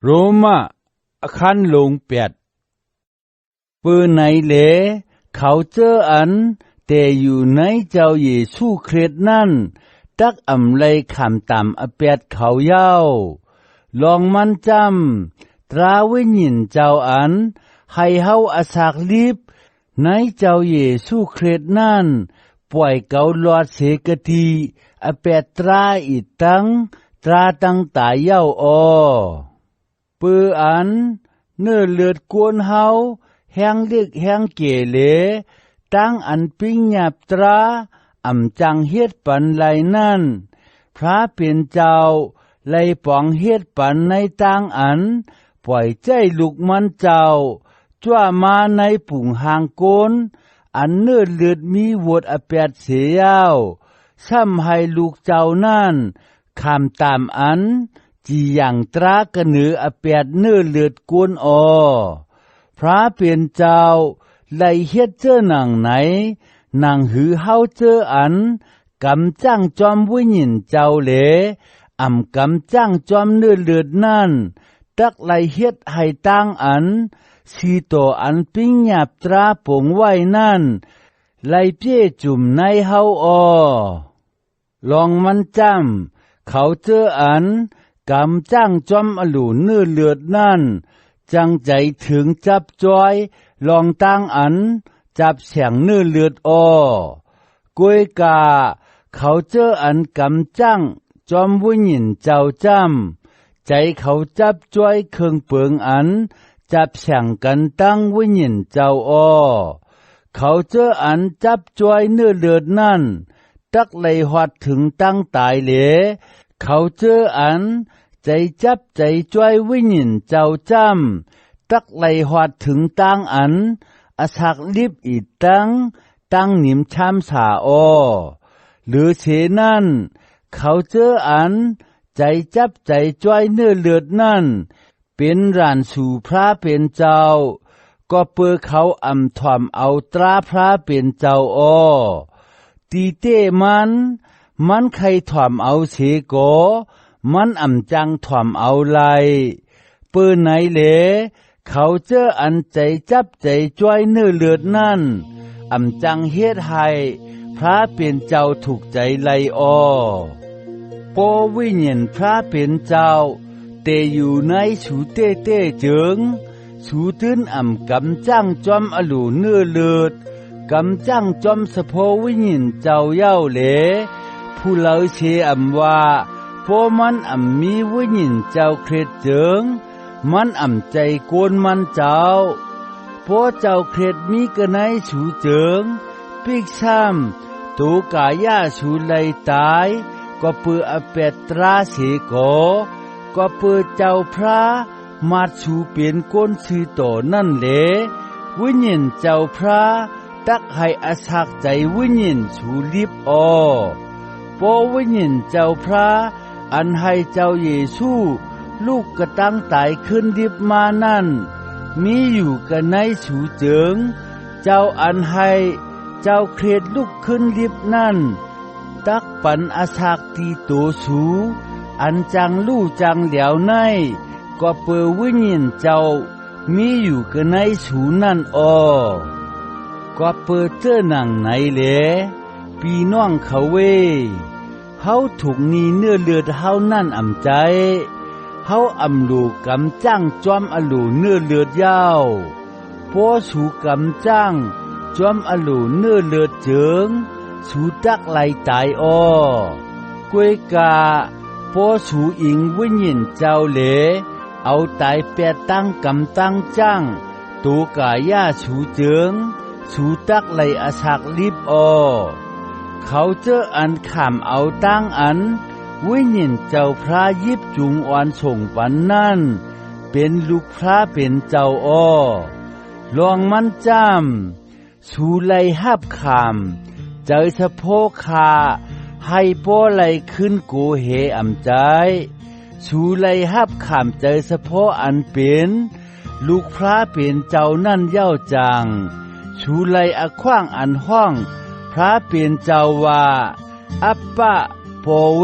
โรมาคันลงเปียดปืนไหนเหลเขาเจออันแต่อยู่ในเจ้าเยซูคริสต์นั่นตักอำไลคำตามอเปียดเขาเย้าลองมันจำตราวิญญาณเจ้าอันให้เฮาอาสากลิบในเจ้าเยซูคริสต์นั่นปล่อยเกาลอดเสกตีอเปียดตราอีตังตราตังตายเย้าปืออันเนื้อเลือดกวนเฮาแหงเล็กแหงเกเลตั้งอันปิ้งหยับตราอำจังเฮ็ดปันไหลนั่นพระเป็นเจ้าไหลปองเฮ็ดปันในตั้งอันปล่อยใจลูกมันเจ้าจ้วมาในปุ่งหางโกนอันเนื้อเลือดมีวดอเปียดเสียาวซ้ำให้ลูกเจ้านั่นคำตามอันจีอย่างตรากระเนืออเปียดเนื้อเลือดกวนพระเป็นเจ้าไลเฮ็ดเจอหนังไหนหนังหือเฮาเจออันกำจ้างจอมวิญญาณเจ้าเหลกำจ้างจอมเนื้อเลือดนั่นตักไลเฮ็ดให้ตั้งอันสีโตอันปิ้งหยาบตราปงไว้นั่นไลเปี้ยจุ่มในเฮาลองมันจำเขาเจออันกำจ้างจอมอลูเนื้อเลือดนั่นจังใจถึงจับจอยลองตั้งอันจับเสียงเนื้อเลือดกวยกาเขาเจออันกำจ้างจอมวิญญาณเจ้าจำใจเขาจับจอยเครื่องเปิงอันจับเสียงกันตั้งวิญญาณเจ้าเขาเจออันจับจอยเนื้อเลือดนั่นตักเลยหอดถึงตั้งตายเหลเขาเจออันใจจับใจจ้อยวิญญาณเจ้าจำตักไหลหอดถึงตั้งอันอาศักลิบอีตั้งนิมชามสาหรือเชนั่นเขาเจออันใจจับใจจ้อยเนื้อเลือดนั่นเป็นรานสู่พระเป็นเจ้าก็เปือเขาอำถ่อมเอาตราพระเป็นเจ้าตีเต้มันใครถ่อมเอาเสโกมันอำจังถ่อมเอาไลเปื้อไหนเหลเขาเจออันใจจับใจจ้อยเนื้อเลือดนั่นอำจังเฮ็ดให้พระเป็นเจ้าถูกใจไลปอวิญญาณพระเป็นเจ้าเตอยู่ในสูเต้เจิงสูตื้นกำจังจอมอลูเนื้อเลือดกำจังจอมสะโพวิญญาณเจ้าเย้าเหลผู้เล่าเชว่าพอมันมีวิญญาณเจ้าเครดเจิงมันใจโกนมันเจ้าพอเจ้าเครดมีกระไนสูเจิงปีกซ้ำตูกายาสูไลตายก็เปืออเปตราเสโกก็เปือเจ้าพระมาสูเปลี่ยนก้นสีโตนั่นเหลวิญญาณเจ้าพระตักให้อาศักใจวิญญาณสูลิบพอวิญญาณเจ้าพระอันให้เจ้าเยซูลูกกระตั้งตายขึ้นดิบมานั่นมีอยู่กันในสูเจิงเจ้าอันให้เจ้าเครียดลุกขึ้นดิบนั่นตักปันอาศักตีโตสูอันจังลู่จังเหลียวในก็เปิดวิญญาณเจ้ามีอยู่กันในสูนั่นก็เปิดเจอหนังไหนเหลปีน้องเขาเวเฮาถูกนีเนื้อเลือดเฮานั่นใจเฮาลูกกำจ้างจอมอลูเนื้อเลือดยาวพอสูกำจ้างจอมอลูเนื้อเลือดเจิงสูตักไหลตายกวยกาพอสูอิงวิญญาณเจ้าเหลเอาตายแปดตั้งกำตั้งจ้างตูกายาสูเจิงสูตักไหลอาศักลิบเขาเจออันขามเอาตั้งอันวิญญาณเจ้าพระยิบจุงอ่อนส่งปันนั่นเป็นลูกพระเป็นเจ้าลองมันจำสูไลหับขามเจอสะโพกขาให้ป้อไลขึ้นโกเหใจสูไลหับขามเจอสะโพกอันเป็นลูกพระเป็นเจ้านั่นเย้าจังสูไลอขว้างอันห้องพระเป็นเจ้าว่าอัปปะโปเว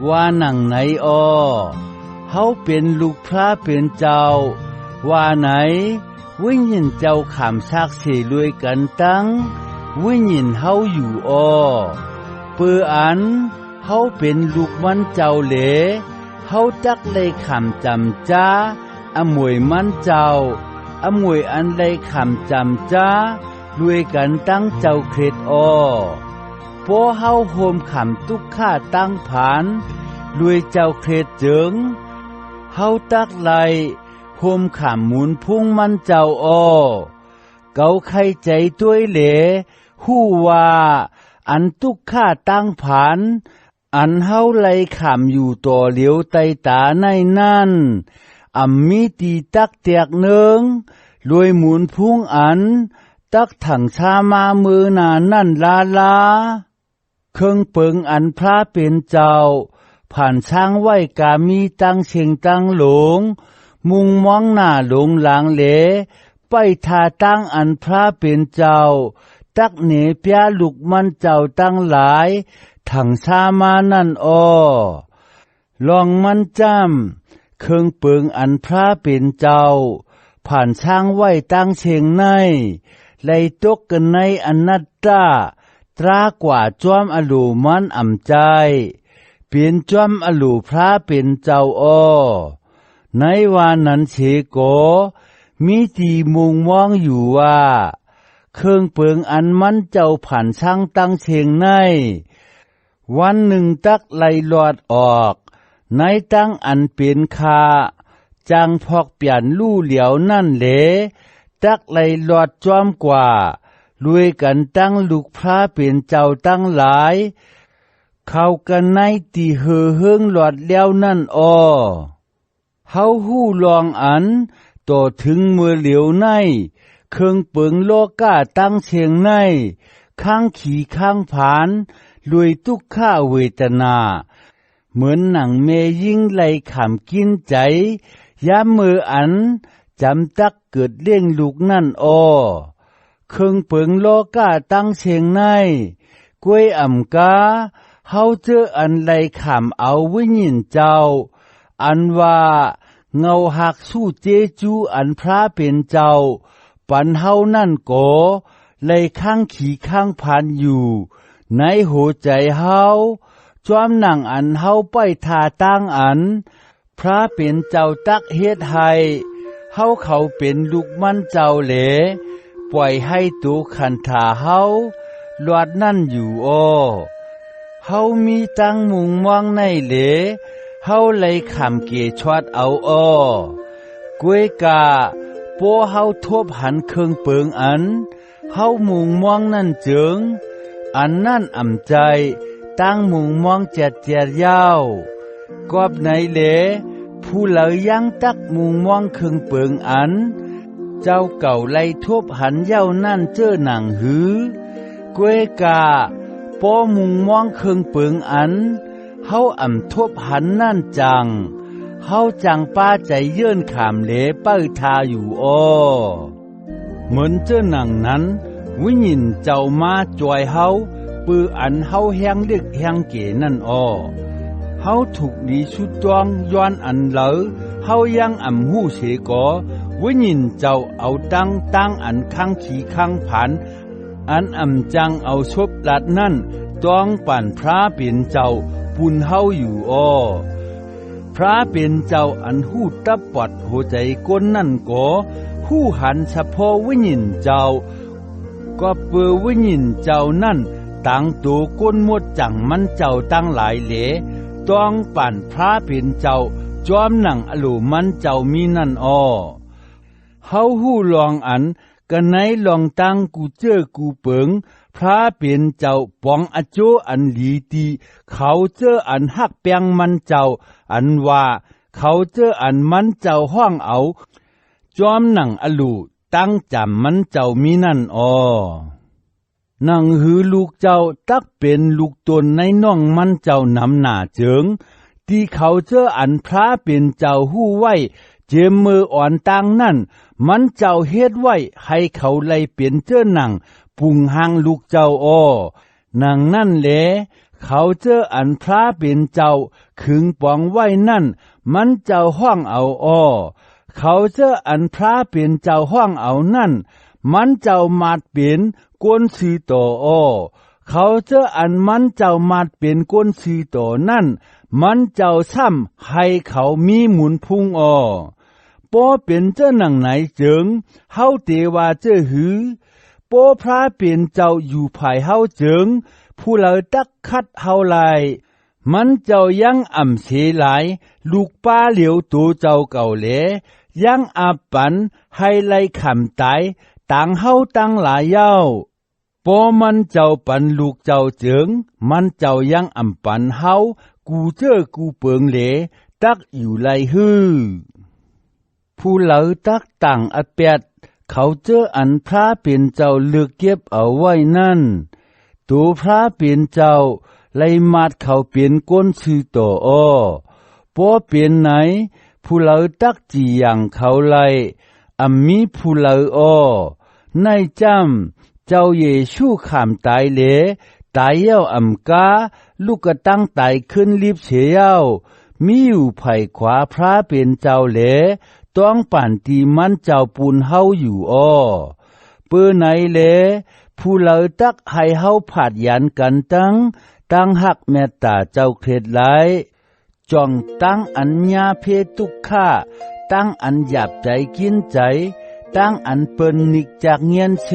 ว่าหนังไหนเฮา าเป็นลูกพระเป็นเจ้าว่าไหนวิญญาณเจ้าขามซากเสรวยกันตั้งวิญญาณเฮาอยู่อ้อเปืออันเฮาเป็นลูกมันเจ้าเหลเฮาจักเลยขามจำจ้าอมวยมันเจ้าอมวยอันเลยขามจำจ้ารวยกันตั้งเจ้าเคร็ดอ้อพอเฮาโฮมขามตุกข้าตั้งผานรวยเจ้าเคร็ดเจิงเฮาตักไลโฮมขามหมุนพุ่งมันเจ้าอ้อเกาไข่ใจต้วยเหลฮู้ว่าอันตุกข้าตั้งผานอันเฮาไลขามอยู่ต่อเหลียวไตตาในนั่นมีตีตักเตียกเนืองรวยหมุนพุ่งอันตักถังชามามือนานั่นลาเครื่องเปิงอันพระเป็นเจ้าผ่านช้างไหวกามีตั้งเชียงตั้งหลงมุงมองหน้าหลงหลังเหลไปทาตั้งอันพระเป็นเจ้าตักเหนเปียลูกมันเจ้าตั้งหลายถังชามานั่นอ้อลองมันจำเครื่องเปิงอันพระเป็นเจ้าผ่านช้างไหวตั้งเชียงในไล่ตกกันในอนัตตาตรากว่าจอมอลูมันใจเปลี่ยนจอมอลูพระเป็นเจ้าอ้อในวานั้นเชโกมีตีมุงมองอยู่ว่าเครื่องเปิงอันมันเจ้าผ่านช่างตั้งเชงในวันหนึ่งตักไล่หลอดออกในตั้งอันเป็นคาจางพอกเปลี่ยนลู่เหลียวนั่นเหลตักไล่หลอดจอมกว่ารวยกันตั้งลูกพระเป็นเจ้าตั้งหลายเข้ากันในตีเฮืองหลอดแล้วนั่นอ้อเฮาฮู้ลองอันต่อถึงมือเหลียวในเครื่องเปิงโลก้าตั้งเชียงในข้างขี่ข้างผานรวยทุกข้าเวทนาเหมือนหนังเมยิ่งไหลขำกินใจย้ำมืออันจำตักเกิดเลี้ยงลูกนั่นอ้อเครื่องเปิงโลก้าตั้งเชียงในกล้วยกาเฮาเจออันไหลขำเอาวิญญาณเจ้าอันว่าเงาหักสู้เจจูอันพระเป็นเจ้าปันเฮานั่นโกไหลข้างขี่ข้างพันอยู่ในหัวใจเฮาจอมหนังอันเฮาไปทาตั้งอันพระเป็นเจ้าตักเฮ็ดให้เฮาเขาเป็นลูกมันเจ้าเหลปล่อยให้ตูขันถาเฮาลวดนั่นอยู่อ้อเฮามีตั้งมุงมองในเหลเฮาเลยขำเกชวดเอาอ้อกวยกาปัวเฮาทบหันเครื่องเปิงอันเฮามุงมองนั่นเจิงอันนั่นใจตั้งมุงมองเจ็ดยาวกอบในเหลผู้เหลยยังตักมุงมองเครื่องเปิงอันเจ้าเก่าไล่ทบหันเย้านั่นเจ้อหนังหือกวยกาป้อมุงมองเครื่องเปิงอันเฮาทบหันนั่นจังเฮาจังป้าใจเยื่นขามเหลเป้าทาอยู่อ้อเหมือนเจ้าหนังนั้นวิญญาณเจ้ามาจอยเฮาปืออันเฮาแหงเล็กแหงเก๋นั่นอ้อเฮาถูกดีชุดจองย้อนอันเหลอเฮายังหู้เสกอวิญญาณเจ้าเอาตั้งอันข้างขี่ข้างผันอันจังเอาชบลัดนั่นต้องปั่นพระเป็นเจ้าปุนเฮาอยู่อ้อพระเป็นเจ้าอันหู้ตับปอดหัวใจก้นนั่นก็หู้หันเฉพาะวิญญาณเจ้าก็เปือวิญญาณเจ้านั่นตั้งตัวก้นหมดจังมันเจ้าตั้งหลายเหลต้องปั่นพระเป็นเจ้าจอมหนังอโลมันเจ้ามีนั่นอ้อเฮาหู้ลองอันกันไหนลองตั้งกูเจอกูเปิงพระเป็นเจ้าปองอโจอันลีตีเขาเจออันหักเปียงมันเจ้าอันว่าเขาเจออันมันเจ้าห้องเอาจอมหนังอลูตั้งจำมันเจ้ามีนั่นอ้อหนังหือลูกเจ้าตักเป็นลูกตนในน้องมันเจ้านำหน้าเจิงที่เขาเจออันพระเป็นเจ้าหู้ไว้เจมมืออ่อนตังนั่นมันเจ้าเฮ็ดไว้ให้เขาไล่เปลี่ยนเจ้าหนังปุงหางลูกเจ้าอ้อนางนั่นแหละ เขาเจออันพระเป็นเจ้าขึงปองไว้นั่นมันเจ้าห้องเอาอ้อเขาเจออันพระเป็นเจ้าห้องเอานั่นมันเจ้ามาดเป็นกวนสีต่ออ้อเขาเจออันมันเจ้ามาดเป็นกวนสีต่อนั่นมันเจ้าซ้ำให้เขามีหมุนพุงอ้อป้อเป็นเจ้าหนังไหนเจิงเฮาเตว่าเจ้าหือป้อพระเป็นเจ้าอยู่ภายเฮาเจิงผู้เราตักคัดเฮาไลมันเจ้ายังอ่ำเสหลายลูกป้าเหลียวตัวเจ้าเก่าแหลยังอาปันให้ไล่ขำตายต่างเฮาตั้งหลายเย้าปอมันเจ้าปันลูกเจ้าเจิงมันเจ้ายังอ่ำปันเฮากูเจอกูเปิงเหลตักอยู่ไลฮือผู้เหลาตักต่างอเปียดเขาเจออันพระเป็นเจ้าเลือกเก็บเอาไว้นั่นตัวพระเป็นเจ้าไล่มาดเขาเป็นก้นชื่อต่ออ้อป้อเป็นไหนผู้เหลาตักจีอย่างเขาไล่มีผู้เหลาอ้อในจำเจ้าเยซูขามตายเหลตายเย้ากาลูกกระตั้งตายขึ้นรีบเสียเย้ามีอยู่ไผ่ขวาพระเป็นเจ้าเหลต้องปั่นตีมันเจ้าปูนเฮาอยู่อ้อเปื้อไหนเหลผู้เหลาตักให้เฮาผาดยันกันตั้งหักเมตตาเจ้าเคล็ดหลายจ้องตั้งอัญญาเพตุค่าตั้งอันหยาบใจกินใจตั้งอันเปิ้นนิกจากเงียนเช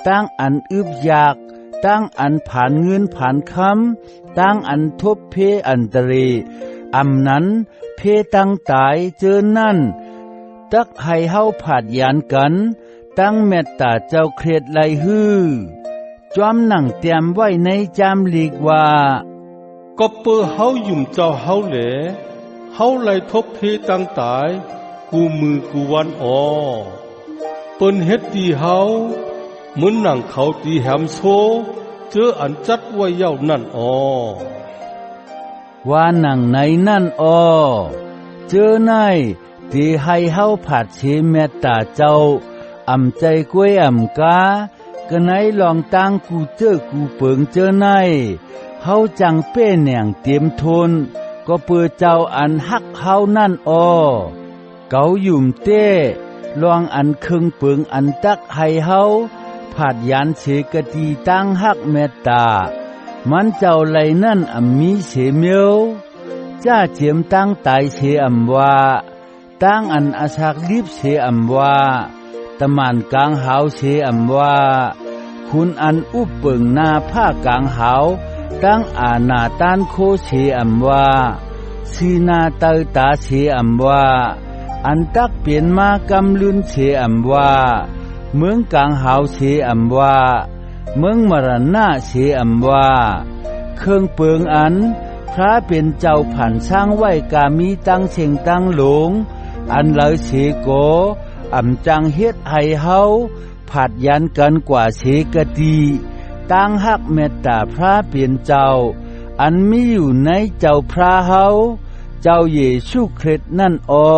ตั้งอันอึบอยากตั้งอันผ่านเงินผ่านคำตั้งอันทบเพอันตรีนั้นเพตั้งตายเจอนั่นตักให้เฮาผาดยานกันตั้งเมตตาเจ้าเคล็ดไลฮือจอมหนังเตรียมไว้ในจามลีกว่าก็เปื้อเฮายุ่มเจ้าเฮาแหลเฮาไลทบเพตั้งตายกูมือกูวันอ้อเปิ้นเฮ็ดดีเฮาเหมือนหนังเขาตีแหมโซเจออันจัดไว้เย้านั่นอ้อว่าหนังในนั่นอ้อเจอในที่ให้เฮาผาดเชเมตตาเจ้าใจกวยกาก็ไหนลองตั้งกูเจอกูเปิงเจอในเฮาจังเป้แหน่งเตรียมทนก็เปือเจ้าอันฮักเฮานั่นอ้อเกายุ่มเต้ลองอันครึ่งเปิงอันตักให้เฮาผาดยานเฉกตีตั้งฮักเมตตามันเจ้าไหลนั่นมีเฉเมียวจ้าเจียมตั้งตายเฉว่าตั้งอันอาชักรีบเฉว่าตะมันกลางหาวเฉว่าคุณอันอุบเปิงหน้าผ้ากลางหาวตั้งอาณาต้านโคเฉว่าสีนาเตอตาเฉว่าอันตักเปลี่ยนมากำลุนเฉว่าเมืองกลางหาวเฉว่าเมืองมรณะเฉว่าเครื่องเปิงอันพระเป็นเจ้าผ่านสร้างไว้กามีตั้งเชงตั้งหลงอันเลยเฉโกจังเฮ็ดให้เฮาผาดยันกันกว่าเฉกตีตั้งหักเมตตาพระเป็นเจ้าอันมีอยู่ในเจ้าพระเฮาเจ้าเยซูคริสต์นั่นอ้อ